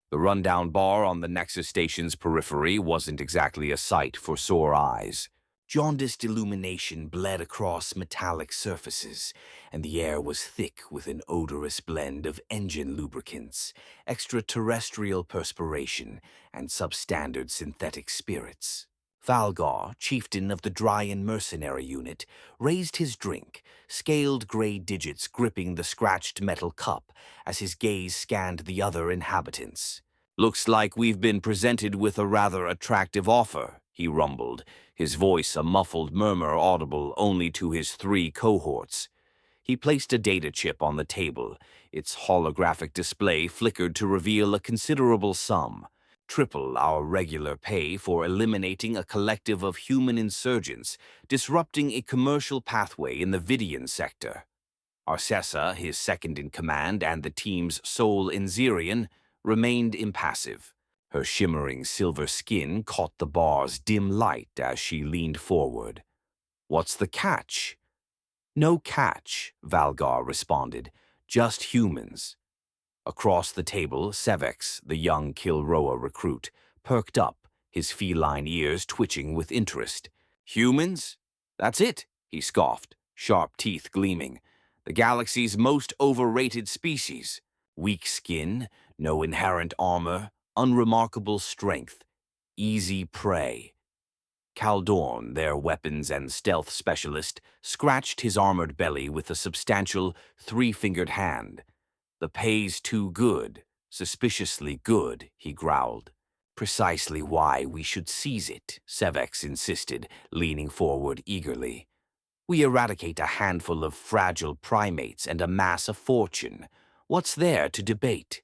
The rundown bar on the Nexus station's periphery wasn't exactly a sight for sore eyes. Jaundiced illumination bled across metallic surfaces, and the air was thick with an odorous blend of engine lubricants, extraterrestrial perspiration, and substandard synthetic spirits. Valgar, chieftain of the Dryan mercenary unit, raised his drink, scaled gray digits gripping the scratched metal cup as his gaze scanned the other inhabitants. "Looks like we've been presented with a rather attractive offer," he rumbled, his voice a muffled murmur audible only to his three cohorts. He placed a data chip on the table. Its holographic display flickered to reveal a considerable sum. Triple our regular pay for eliminating a collective of human insurgents, disrupting a commercial pathway in the Vidian sector. Arcessa, his second-in-command and the team's sole Inzirian, remained impassive. Her shimmering silver skin caught the bar's dim light as she leaned forward. "What's the catch?" "No catch," Valgar responded. "Just humans." Across the table, Sevex, the young Kilroa recruit, perked up, his feline ears twitching with interest. "Humans? That's it," he scoffed, sharp teeth gleaming. "The galaxy's most overrated species. Weak skin, no inherent armor, unremarkable strength, easy prey." Kaldorn, their weapons and stealth specialist, scratched his armored belly with a substantial, three-fingered hand. "The pay's too good, suspiciously good," he growled. "Precisely why we should seize it," Sevex insisted, leaning forward eagerly. "We eradicate a handful of fragile primates and amass a fortune. What's there to debate?"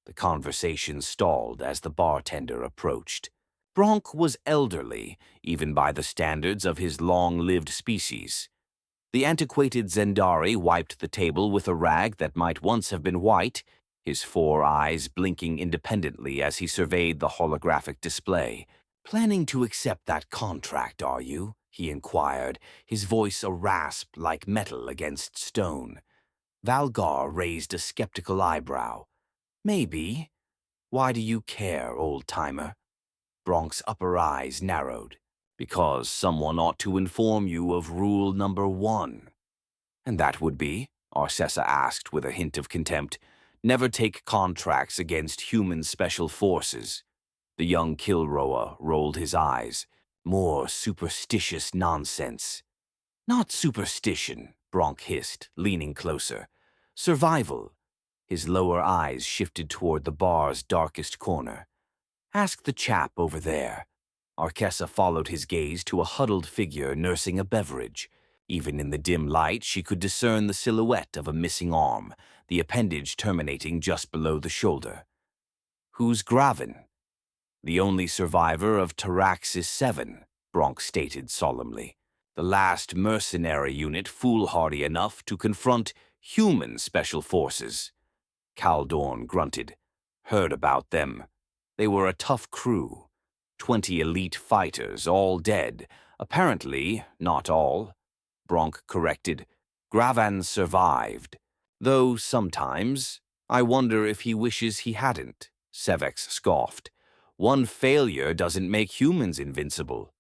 The conversation stalled as the bartender approached. Bronk was elderly, even by the standards of his long-lived species. The antiquated Zendari wiped the table with a rag that might once have been white, his four eyes blinking independently as he surveyed the holographic display. "Planning to accept that contract, are you?" he inquired, his voice a rasp like metal against stone. Valgar raised a skeptical eyebrow. "Maybe. Why do you care, old-timer?" Bronk's upper eyes narrowed. "Because someone ought to inform you of rule number 1. "And that would be?" Arcessa asked with a hint of contempt. "Never take contracts against human special forces." The young Kilroa rolled his eyes. "More superstitious nonsense." "Not superstition," Bronk hissed, leaning closer. "Survival." His lower eyes shifted toward the bar's darkest corner. "Ask the chap over there." Arcessa followed his gaze to a huddled figure nursing a beverage. Even in the dim light, she could discern the silhouette of a missing arm, the appendage terminating just below the shoulder. "Who's Graven?" "The only survivor of Taraxis 7, Bronk stated solemnly. "The last mercenary unit foolhardy enough to confront human special forces." Kaldorn grunted. "Heard about them. They were a tough crew. 20 elite fighters, all dead. Apparently, not all." Bronk corrected. "Gravan survived. Though sometimes, I wonder if he wishes he hadn't," Sevex scoffed. "One failure doesn't make humans invincible."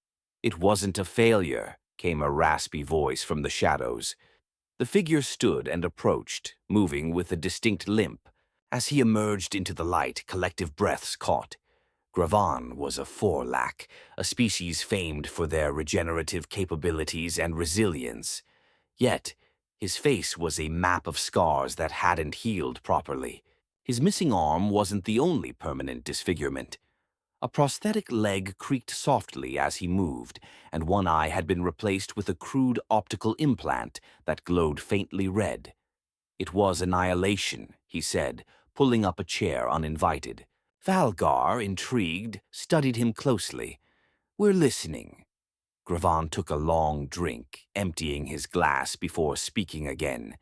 "It wasn't a failure," came a raspy voice from the shadows. The figure stood and approached, moving with a distinct limp. As he emerged into the light, collective breaths caught. Gravan was a Forlac, a species famed for their regenerative capabilities and resilience. Yet, his face was a map of scars that hadn't healed properly. His missing arm wasn't the only permanent disfigurement. A prosthetic leg creaked softly as he moved, and one eye had been replaced with a crude optical implant that glowed faintly red. "It was annihilation," he said, pulling up a chair uninvited. Valgar, intrigued, studied him closely. "We're listening." Gravan took a long drink, emptying his glass before speaking again.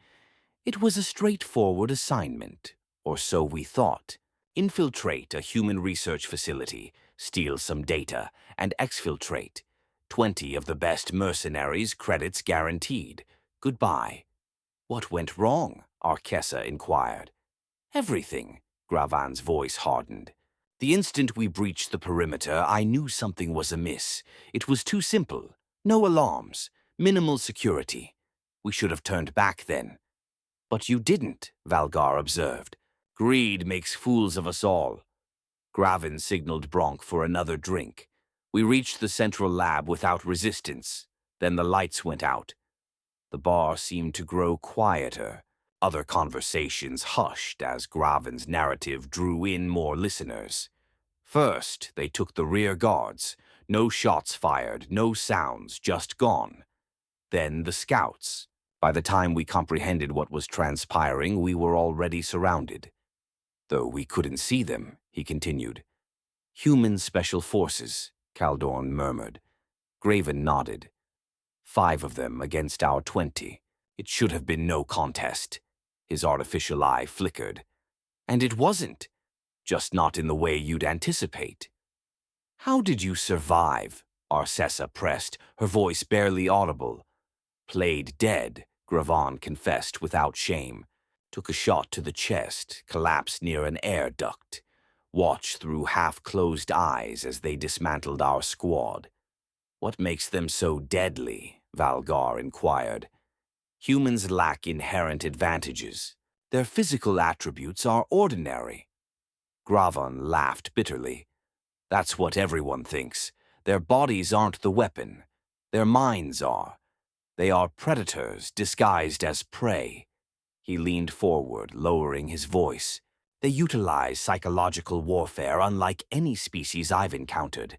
"It was a straightforward assignment, or so we thought. Infiltrate a human research facility, steal some data, and exfiltrate. 20 of the best mercenaries, credits guaranteed. Goodbye." "What went wrong?" Arcessa inquired. "Everything," Gravan's voice hardened. The instant we breached the perimeter, I knew something was amiss. It was too simple. No alarms. Minimal security. We should have turned back then. But you didn't, Valgar observed. Greed makes fools of us all. Gravan signaled Bronk for another drink. We reached the central lab without resistance. Then the lights went out. The bar seemed to grow quieter. Other conversations hushed as Gravan's narrative drew in more listeners. First, they took the rear guards. No shots fired, no sounds, just gone. Then the scouts. By the time we comprehended what was transpiring, we were already surrounded. Though we couldn't see them, he continued. Human special forces, Caldorn murmured. Graven nodded. 5 of them against our 20. It should have been no contest. His artificial eye flickered. And it wasn't. Just not in the way you'd anticipate. How did you survive? Arcessa pressed, her voice barely audible. Played dead, Gravan confessed without shame. Took a shot to the chest, collapsed near an air duct. Watched through half-closed eyes as they dismantled our squad. What makes them so deadly? Valgar inquired. Humans lack inherent advantages. Their physical attributes are ordinary. Gravan laughed bitterly. That's what everyone thinks. Their bodies aren't the weapon. Their minds are. They are predators disguised as prey. He leaned forward, lowering his voice. They utilize psychological warfare unlike any species I've encountered.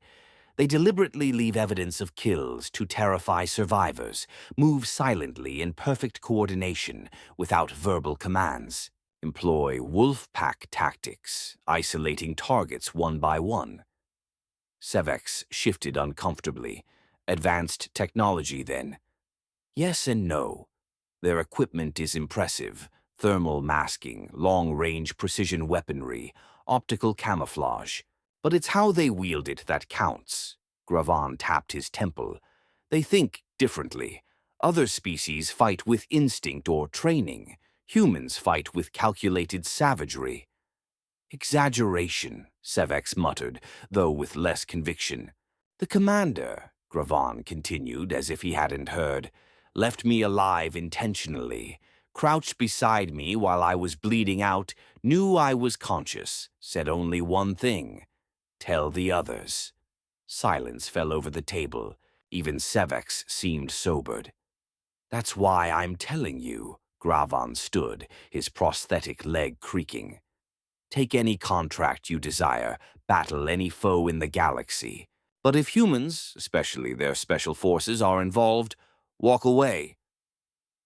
They deliberately leave evidence of kills to terrify survivors, move silently in perfect coordination without verbal commands, employ wolf pack tactics, isolating targets one by one. Sevex shifted uncomfortably. Advanced technology, then. Yes and no. Their equipment is impressive. Thermal masking, long-range precision weaponry, optical camouflage. But it's how they wield it that counts. Gravan tapped his temple. They think differently. Other species fight with instinct or training. Humans fight with calculated savagery. Exaggeration, Sevex muttered, though with less conviction. The commander, Gravan continued as if he hadn't heard, left me alive intentionally, crouched beside me while I was bleeding out, knew I was conscious, said only one thing. Tell the others. Silence fell over the table. Even Sevex seemed sobered. That's why I'm telling you, Gravan stood, his prosthetic leg creaking. Take any contract you desire, battle any foe in the galaxy. But if humans, especially their special forces, are involved, walk away.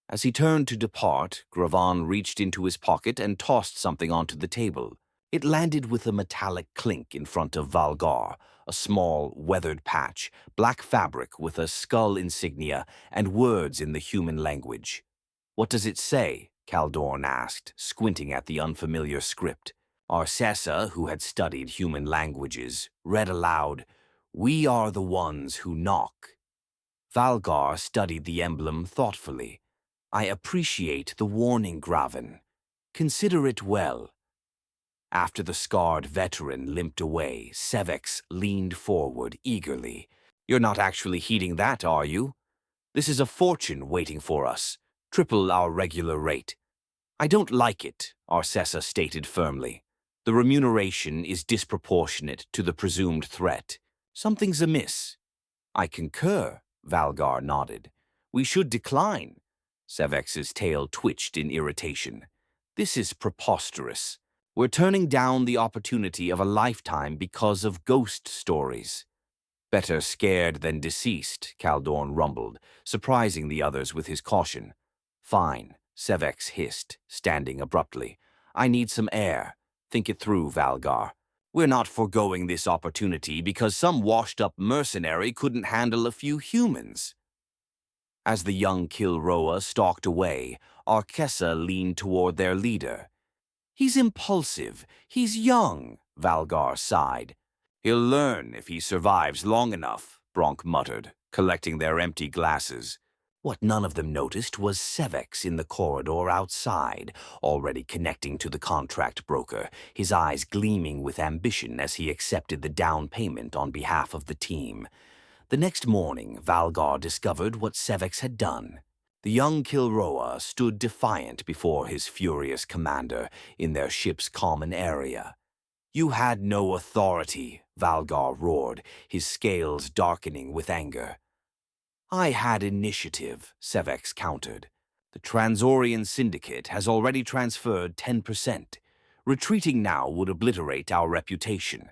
As he turned to depart, Gravan reached into his pocket and tossed something onto the table. It landed with a metallic clink in front of Valgar, a small, weathered patch, black fabric with a skull insignia and words in the human language. What does it say? Caldorn asked, squinting at the unfamiliar script. Arcessa, who had studied human languages, read aloud, "We are the ones who knock." Valgar studied the emblem thoughtfully. I appreciate the warning, Gravan. Consider it well. After the scarred veteran limped away, Sevex leaned forward eagerly. You're not actually heeding that, are you? This is a fortune waiting for us. Triple our regular rate. I don't like it, Arcessa stated firmly. The remuneration is disproportionate to the presumed threat. Something's amiss. I concur, Valgar nodded. We should decline. Sevex's tail twitched in irritation. This is preposterous. We're turning down the opportunity of a lifetime because of ghost stories. Better scared than deceased, Caldorn rumbled, surprising the others with his caution. Fine, Sevex hissed, standing abruptly. I need some air. Think it through, Valgar. We're not foregoing this opportunity because some washed-up mercenary couldn't handle a few humans. As the young Kilroa stalked away, Arcessa leaned toward their leader. He's impulsive. He's young, Valgar sighed. He'll learn if he survives long enough, Bronk muttered, collecting their empty glasses. What none of them noticed was Sevex in the corridor outside, already connecting to the contract broker, his eyes gleaming with ambition as he accepted the down payment on behalf of the team. The next morning, Valgar discovered what Sevex had done. The young Kilroa stood defiant before his furious commander in their ship's common area. "You had no authority," Valgar roared, his scales darkening with anger. "I had initiative," Sevex countered. "The Transorian Syndicate has already transferred 10%. Retreating now would obliterate our reputation."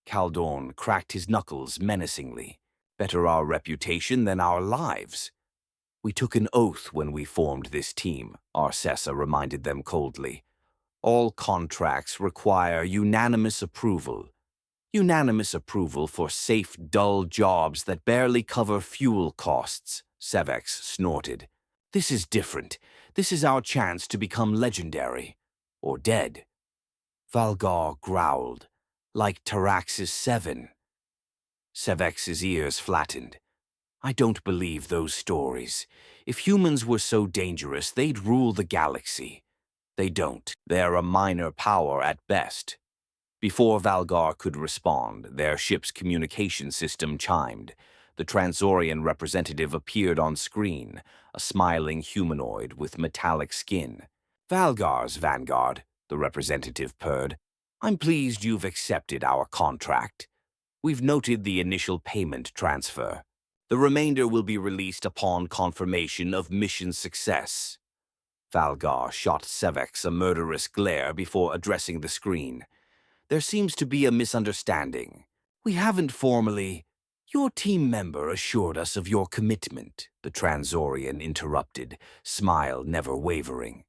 Caldorn cracked his knuckles menacingly. "Better our reputation than our lives." "We took an oath when we formed this team," Arcessa reminded them coldly. "All contracts require unanimous approval. Unanimous approval for safe, dull jobs that barely cover fuel costs," Sevex snorted. "This is different. This is our chance to become legendary. Or dead." Valgar growled. "Like Taraxis 7. Sevex's ears flattened. "I don't believe those stories. If humans were so dangerous, they'd rule the galaxy. They don't. They're a minor power at best." Before Valgar could respond, their ship's communication system chimed. The Transorian representative appeared on screen, a smiling humanoid with metallic skin. "Valgar's Vanguard," the representative purred. "I'm pleased you've accepted our contract. We've noted the initial payment transfer. The remainder will be released upon confirmation of mission success." Valgar shot Sevex a murderous glare before addressing the screen. "There seems to be a misunderstanding. We haven't formally—" "Your team member assured us of your commitment," the Transorian interrupted, smile never wavering.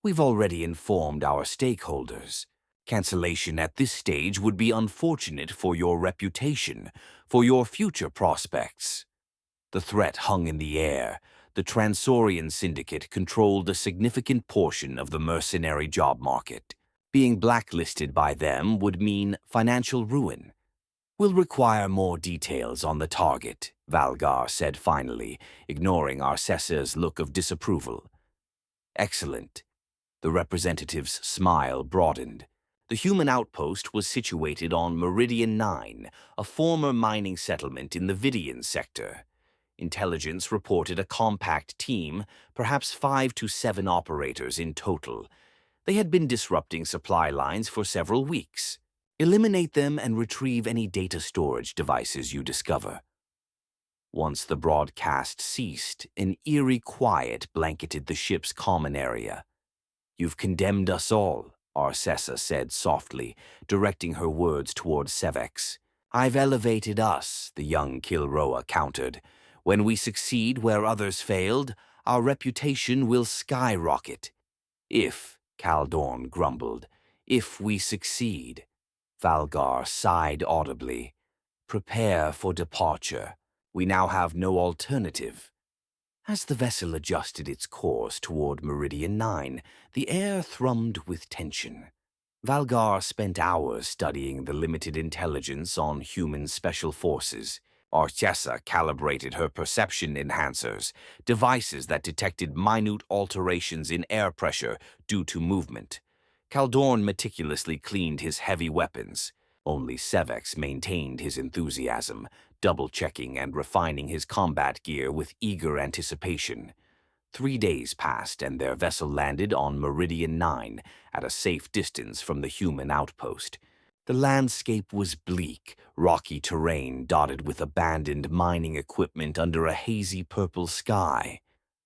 "We've already informed our stakeholders. Cancellation at this stage would be unfortunate for your reputation, for your future prospects." The threat hung in the air. The Transorian Syndicate controlled a significant portion of the mercenary job market. Being blacklisted by them would mean financial ruin. "We'll require more details on the target," Valgar said finally, ignoring Arcessa's look of disapproval. "Excellent." The representative's smile broadened. The human outpost was situated on Meridian 9, a former mining settlement in the Vidian sector. Intelligence reported a compact team, perhaps 5 to 7 operators in total. They had been disrupting supply lines for several weeks. "Eliminate them and retrieve any data storage devices you discover." Once the broadcast ceased, an eerie quiet blanketed the ship's common area. "You've condemned us all," Arcessa said softly, directing her words toward Sevex. "I've elevated us," the young Kilroa countered. "When we succeed where others failed, our reputation will skyrocket." "If," Caldorn grumbled, "if we succeed." Valgar sighed audibly. "Prepare for departure. We now have no alternative." As the vessel adjusted its course toward Meridian 9, the air thrummed with tension. Valgar spent hours studying the limited intelligence on human special forces. Arcessa calibrated her perception enhancers, devices that detected minute alterations in air pressure due to movement. Caldorn meticulously cleaned his heavy weapons. Only Sevex maintained his enthusiasm, double-checking and refining his combat gear with eager anticipation. 3 days passed and their vessel landed on Meridian 9 at a safe distance from the human outpost. The landscape was bleak, rocky terrain dotted with abandoned mining equipment under a hazy purple sky.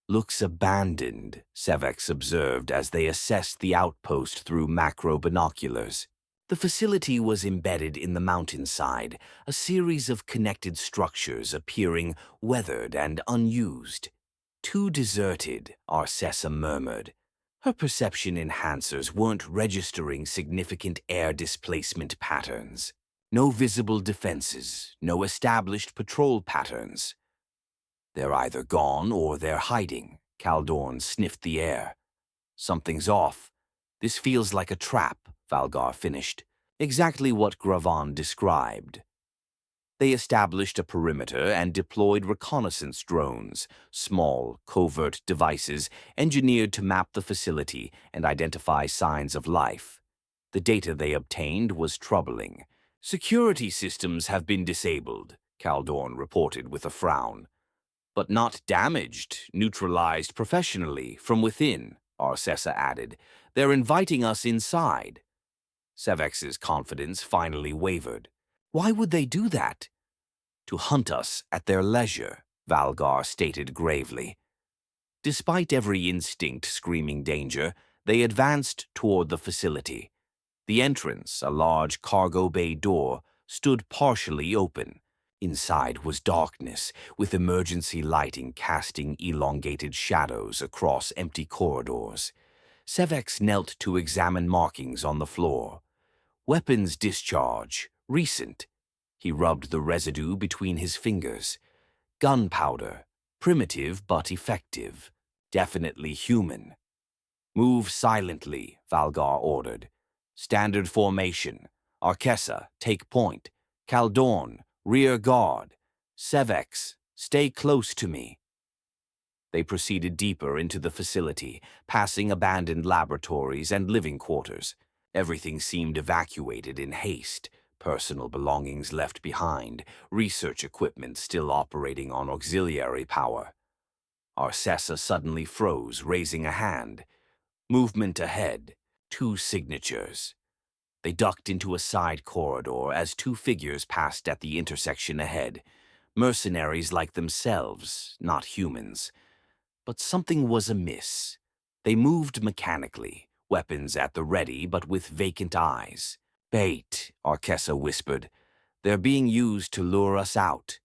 "Looks abandoned," Sevex observed as they assessed the outpost through macro binoculars. The facility was embedded in the mountainside, a series of connected structures appearing weathered and unused. "Too deserted," Arcessa murmured. Her perception enhancers weren't registering significant air displacement patterns. No visible defenses, no established patrol patterns. "They're either gone or they're hiding," Caldorn sniffed the air. "Something's off. This feels like a trap," Valgar finished. "Exactly what Gravan described." They established a perimeter and deployed reconnaissance drones, small, covert devices engineered to map the facility and identify signs of life. The data they obtained was troubling. "Security systems have been disabled," Caldorn reported with a frown. "But not damaged, neutralized professionally from within," Arcessa added. "They're inviting us inside." Sevex's confidence finally wavered. "Why would they do that?" "To hunt us at their leisure," Valgar stated gravely. Despite every instinct screaming danger, they advanced toward the facility. The entrance, a large cargo bay door, stood partially open. Inside was darkness, with emergency lighting casting elongated shadows across empty corridors. Sevex knelt to examine markings on the floor. "Weapons discharge, recent." He rubbed the residue between his fingers. "Gunpowder, primitive but effective. Definitely human." "Move silently," Valgar ordered. "Standard formation. Arcessa, take point. Caldorn, rear guard. Sevex, stay close to me." They proceeded deeper into the facility, passing abandoned laboratories and living quarters. Everything seemed evacuated in haste. Personal belongings left behind, research equipment still operating on auxiliary power. Arcessa suddenly froze, raising a hand. "Movement ahead. 2 signatures." They ducked into a side corridor as 2 figures passed at the intersection ahead. Mercenaries like themselves, not humans. But something was amiss. They moved mechanically, weapons at the ready but with vacant eyes. "Bait," Arcessa whispered. "They're being used to lure us out."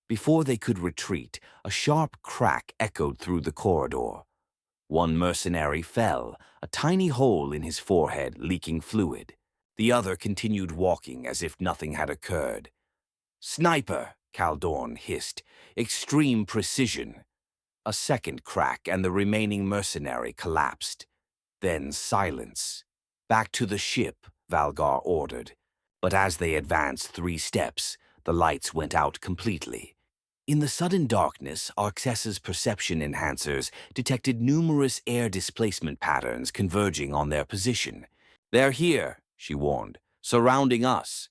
Before they could retreat, a sharp crack echoed through the corridor. One mercenary fell, a tiny hole in his forehead leaking fluid. The other continued walking as if nothing had occurred. "Sniper," Caldorn hissed. "Extreme precision." A second crack and the remaining mercenary collapsed. Then silence. "Back to the ship," Valgar ordered. But as they advanced 3 steps, the lights went out completely. In the sudden darkness, Arcessa's perception enhancers detected numerous air displacement patterns converging on their position. "They're here," she warned, "surrounding us."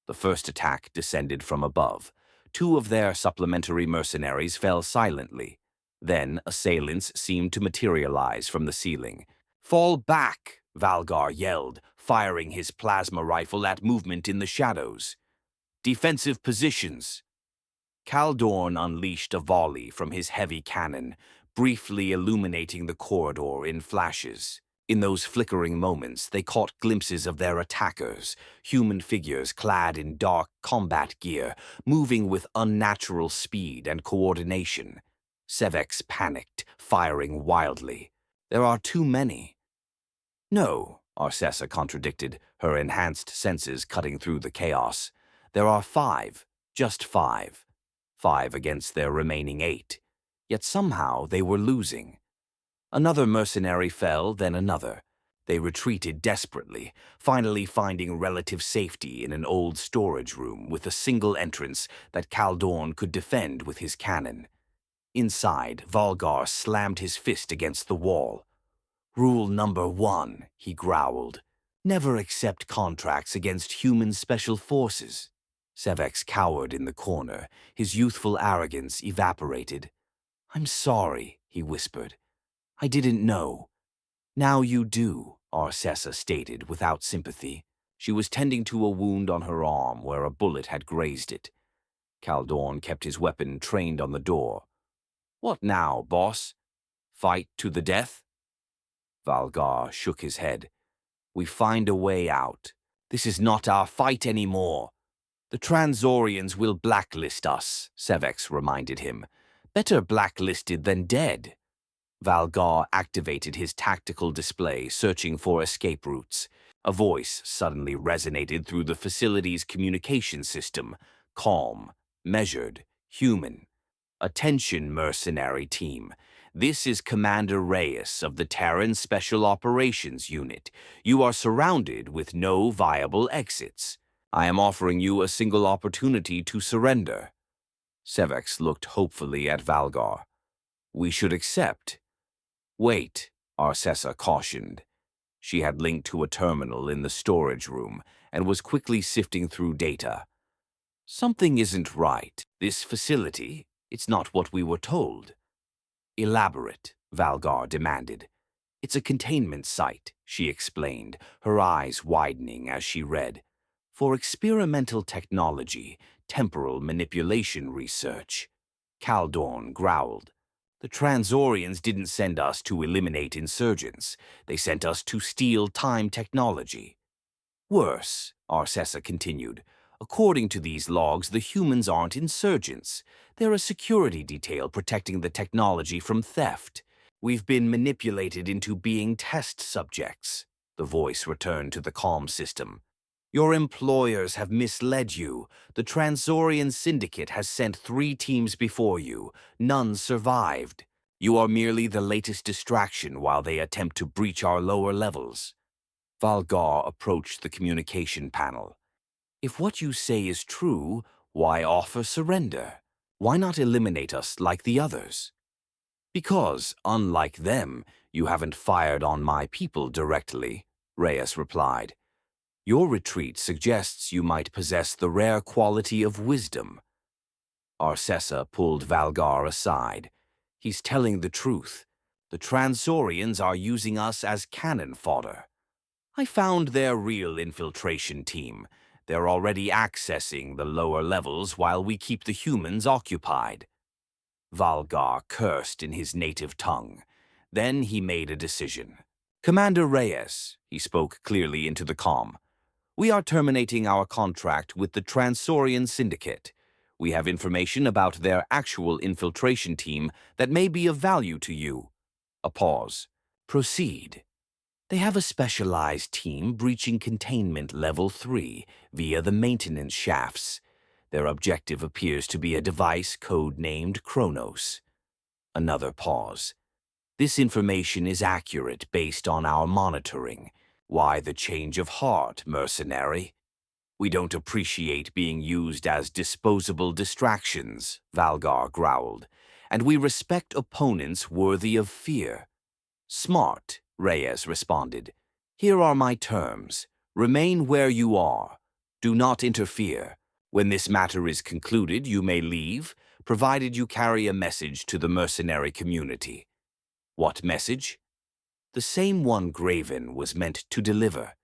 The first attack descended from above. 2 of their supplementary mercenaries fell silently. Then assailants seemed to materialize from the ceiling. "Fall back!" Valgar yelled, firing his plasma rifle at movement in the shadows. "Defensive positions." Caldorn unleashed a volley from his heavy cannon, briefly illuminating the corridor in flashes. In those flickering moments, they caught glimpses of their attackers, human figures clad in dark combat gear, moving with unnatural speed and coordination. Sevex panicked, firing wildly. "There are too many." "No," Arcessa contradicted, her enhanced senses cutting through the chaos. "There are 5, just 5. 5 against their remaining 8. Yet somehow they were losing." Another mercenary fell, then another. They retreated desperately, finally finding relative safety in an old storage room with a single entrance that Caldorn could defend with his cannon. Inside, Valgar slammed his fist against the wall. "Rule number 1, he growled. "Never accept contracts against human special forces." Sevex cowered in the corner, his youthful arrogance evaporated. "I'm sorry," he whispered. "I didn't know." "Now you do," Arcessa stated without sympathy. She was tending to a wound on her arm where a bullet had grazed it. Caldorn kept his weapon trained on the door. "What now, boss? Fight to the death?" Valgar shook his head. "We find a way out. This is not our fight anymore." "The Transorians will blacklist us," Sevex reminded him. "Better blacklisted than dead." Valgar activated his tactical display, searching for escape routes. A voice suddenly resonated through the facility's communication system, calm, measured, human. "Attention, mercenary team. This is Commander Reyes of the Terran Special Operations Unit. You are surrounded with no viable exits." I am offering you a single opportunity to surrender. Sevex looked hopefully at Valgar. We should accept. Wait, Arcessa cautioned. She had linked to a terminal in the storage room and was quickly sifting through data. Something isn't right. This facility, it's not what we were told. Elaborate, Valgar demanded. It's a containment site, she explained, her eyes widening as she read. For experimental technology, temporal manipulation research. Caldorn growled. The Transorians didn't send us to eliminate insurgents. They sent us to steal time technology. Worse, Arcessa continued. According to these logs, the humans aren't insurgents. They're a security detail protecting the technology from theft. We've been manipulated into being test subjects. The voice returned to the comm system. Your employers have misled you. The Transorian Syndicate has sent 3 teams before you. None survived. You are merely the latest distraction while they attempt to breach our lower levels. Valgar approached the communication panel. If what you say is true, why offer surrender? Why not eliminate us like the others? Because, unlike them, you haven't fired on my people directly, Reyes replied. Your retreat suggests you might possess the rare quality of wisdom. Arcessa pulled Valgar aside. He's telling the truth. The Transorians are using us as cannon fodder. I found their real infiltration team. They're already accessing the lower levels while we keep the humans occupied. Valgar cursed in his native tongue. Then he made a decision. Commander Reyes, he spoke clearly into the comm. We are terminating our contract with the Transorian Syndicate. We have information about their actual infiltration team that may be of value to you. A pause. Proceed. They have a specialized team breaching containment level 3 via the maintenance shafts. Their objective appears to be a device code-named Kronos. Another pause. This information is accurate based on our monitoring. Why the change of heart, mercenary? We don't appreciate being used as disposable distractions, Valgar growled, and we respect opponents worthy of fear. Smart, Reyes responded. Here are my terms. Remain where you are. Do not interfere. When this matter is concluded, you may leave, provided you carry a message to the mercenary community. What message? The same one Graven was meant to deliver.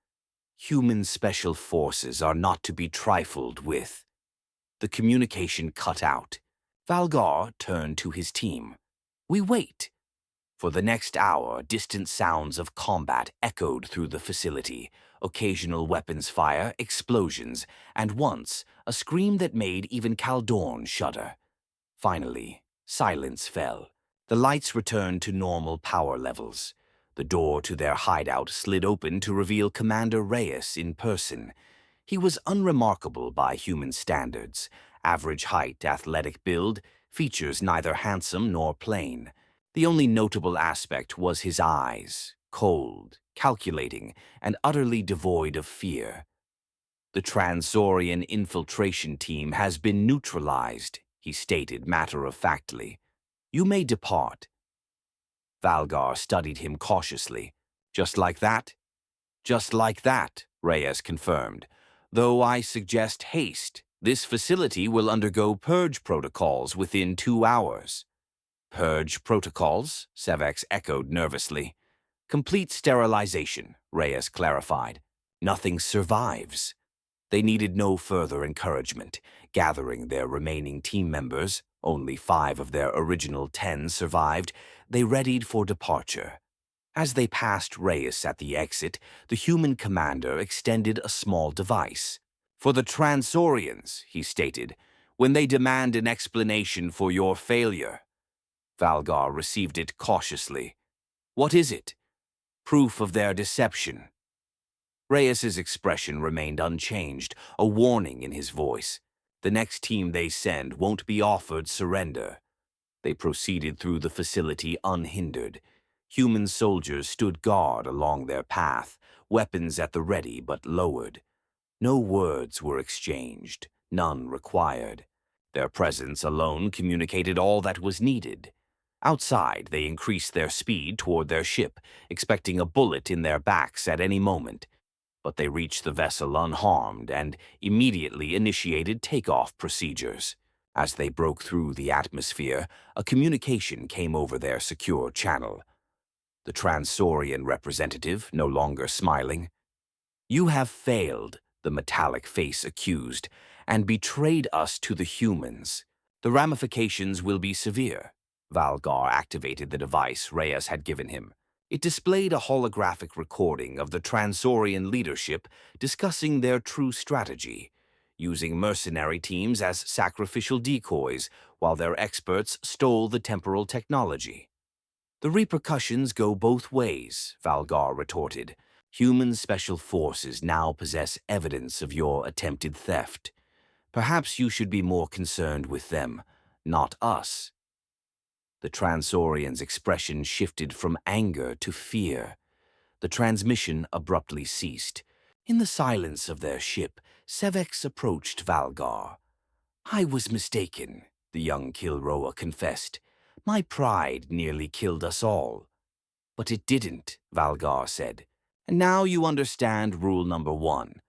Human special forces are not to be trifled with. The communication cut out. Valgar turned to his team. We wait. For the next hour, distant sounds of combat echoed through the facility, occasional weapons fire, explosions, and once, a scream that made even Caldorn shudder. Finally, silence fell. The lights returned to normal power levels. The door to their hideout slid open to reveal Commander Reyes in person. He was unremarkable by human standards. Average height, athletic build, features neither handsome nor plain. The only notable aspect was his eyes, cold, calculating, and utterly devoid of fear. The Transorian infiltration team has been neutralized, he stated matter-of-factly. You may depart. Valgar studied him cautiously. Just like that? Just like that, Reyes confirmed. Though I suggest haste. This facility will undergo purge protocols within 2 hours. Purge protocols? Sevex echoed nervously. Complete sterilization, Reyes clarified. Nothing survives. They needed no further encouragement. Gathering their remaining team members, only 5 of their original 10 survived, they readied for departure. As they passed Reyes at the exit, the human commander extended a small device. For the Transorians, he stated, when they demand an explanation for your failure. Valgar received it cautiously. What is it? Proof of their deception. Reyes's expression remained unchanged, a warning in his voice. The next team they send won't be offered surrender. They proceeded through the facility unhindered. Human soldiers stood guard along their path, weapons at the ready but lowered. No words were exchanged, none required. Their presence alone communicated all that was needed. Outside, they increased their speed toward their ship, expecting a bullet in their backs at any moment. But they reached the vessel unharmed and immediately initiated takeoff procedures. As they broke through the atmosphere, a communication came over their secure channel. The Transaurian representative, no longer smiling. "You have failed," the metallic face accused, "and betrayed us to the humans. The ramifications will be severe." Valgar activated the device Reyes had given him. It displayed a holographic recording of the Transaurian leadership discussing their true strategy, using mercenary teams as sacrificial decoys while their experts stole the temporal technology. "The repercussions go both ways," Valgar retorted. "Human special forces now possess evidence of your attempted theft. Perhaps you should be more concerned with them, not us." The Transaurian's expression shifted from anger to fear. The transmission abruptly ceased. In the silence of their ship, Sevex approached Valgar. "I was mistaken," the young Kilroa confessed. "My pride nearly killed us all." "But it didn't," Valgar said. "And now you understand rule number 1.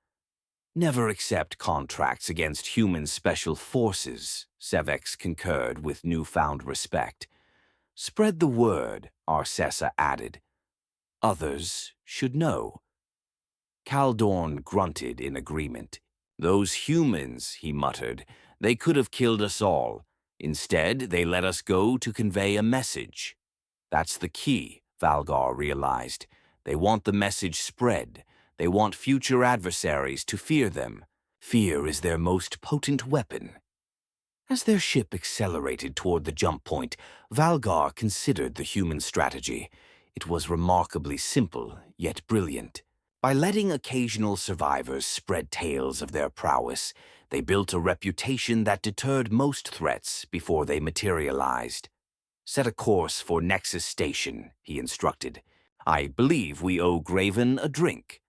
Never accept contracts against human special forces," Sevex concurred with newfound respect. "Spread the word," Arcessa added. "Others should know." Kaldorn grunted in agreement. "Those humans," he muttered, "they could have killed us all. Instead, they let us go to convey a message." "That's the key," Valgar realized. "They want the message spread. They want future adversaries to fear them. Fear is their most potent weapon." As their ship accelerated toward the jump point, Valgar considered the human strategy. It was remarkably simple, yet brilliant. By letting occasional survivors spread tales of their prowess, they built a reputation that deterred most threats before they materialized. "Set a course for Nexus Station," he instructed. "I believe we owe Graven a drink."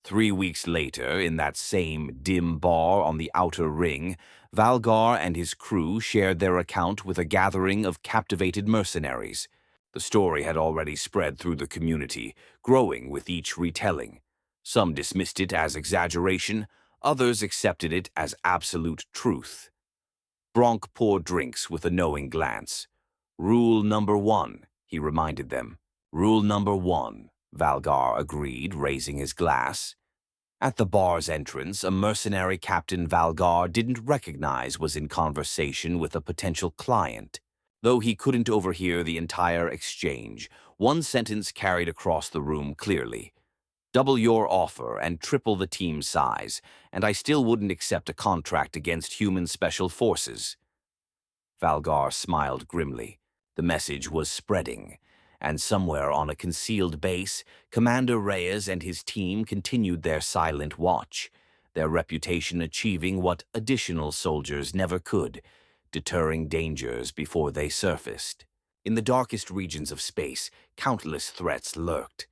3 weeks later, in that same dim bar on the outer ring, Valgar and his crew shared their account with a gathering of captivated mercenaries. The story had already spread through the community, growing with each retelling. Some dismissed it as exaggeration, others accepted it as absolute truth. Bronk poured drinks with a knowing glance. "Rule number 1, he reminded them. "Rule number 1, Valgar agreed, raising his glass. At the bar's entrance, a mercenary Captain Valgar didn't recognize was in conversation with a potential client. Though he couldn't overhear the entire exchange, one sentence carried across the room clearly. "Double your offer and triple the team size, and I still wouldn't accept a contract against human special forces." Valgar smiled grimly. The message was spreading, and somewhere on a concealed base, Commander Reyes and his team continued their silent watch, their reputation achieving what additional soldiers never could, deterring dangers before they surfaced. In the darkest regions of space, countless threats lurked,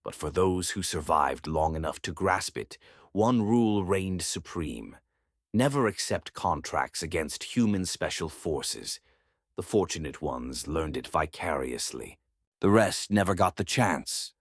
but for those who survived long enough to grasp it, one rule reigned supreme. Never accept contracts against human special forces. The fortunate ones learned it vicariously. The rest never got the chance.